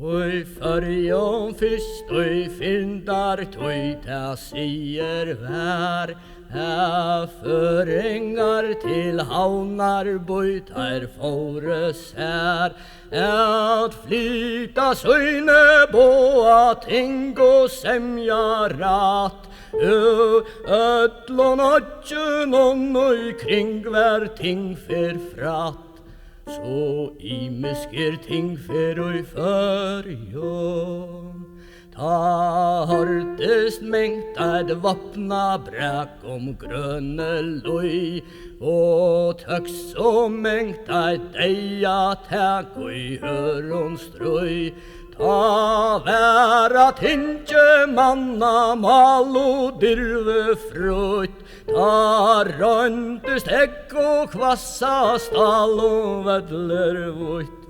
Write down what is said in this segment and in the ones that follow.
Oi förjån fyrst, oi fyndar tøy, ta sier vær. Føringar til havnar bøytar fores her. At flyta søyne båa ting og semja rat. Ötlån ötjun og kring hver ting fer fratt. Så imisker ting fer og førjån. Ta hørtest mengt et vapna bræk grønne løy, og tøks og mengt et deia tæk i høron strøy. Ta væra tinge manna mal og dirve frøyt, ta røntest egg og kvassa stall og vedler vøyt.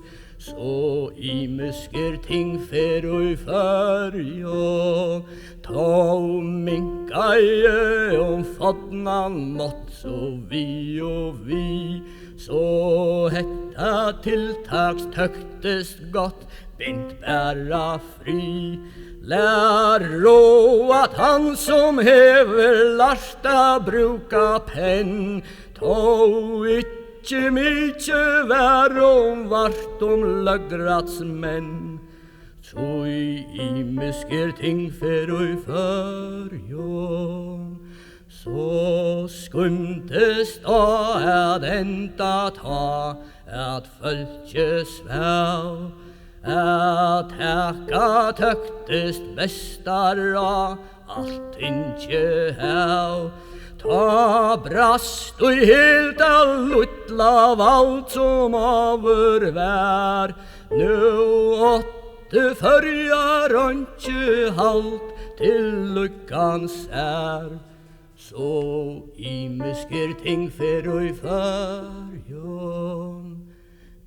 Så imisker ting fer og førjån, ta minkaie fadna natt, så vi og vi. Så hetta tiltaks tøktest godt, bint bæra fri. Lær rå at han som hever larsta bruka penn, ta ikkje mykje vær vart løggrats menn. Så imisker ting fer og førjån, så skundest at enda ta, at følge svæv, at hekka tøktest bestara, alt ikkje hev. Ta brast og helt lutla av alt som overvær. Nu åtte førjar ikke halt til lykkans er. Så imisker ting fer og førjån.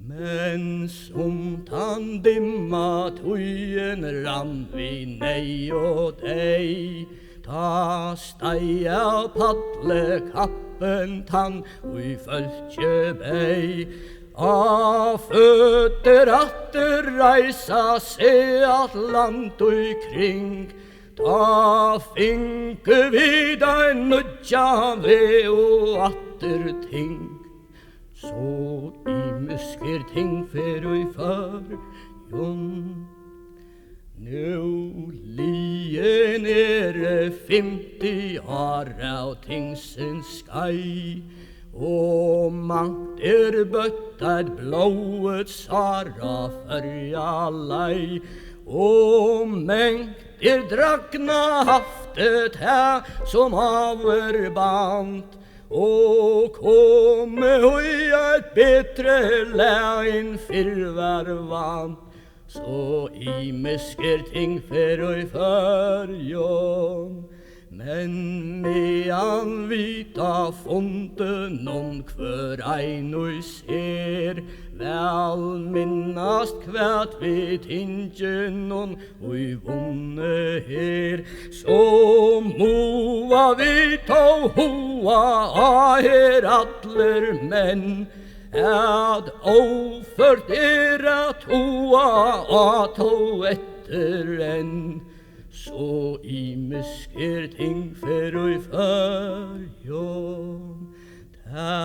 Men som tan dimma tøyen rann vi nei og dei. Ta steia padle kappen tann ui følge bei. A føtter atter reisa se at land ui kring. Ta finke vid ein nudja ve og atter ting. Så imisker ting fer ui førjån. Nu lien 50 år av tingsens skai, og mangt bøtt et blået sara førja lei, og mengt drakna haftet her som averband, og komme høy et betre lein fyrvar vant. Så imisker ting fer og førjån, men medan vita fonte noen hver ein og ser, vel minnast kvært vi tinge noen og vonne her. Så moa vi ta hoa her atler menn, at ofert at hoa to etter enn. Så imisker ting fer og førjån. Ta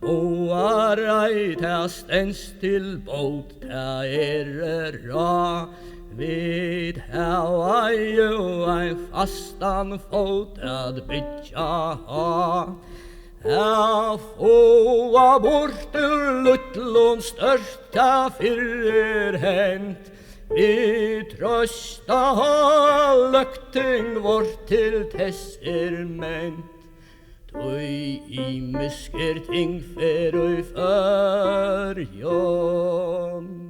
boarei, ta stens til båt, ta ra. Vid Hawaii ein fastan fot at bytja ha. Her få bort luttlån størsta fyrrer hent. Vi trøsta ha løkting vårt til testament. Tøy imisker ting fer og førjån.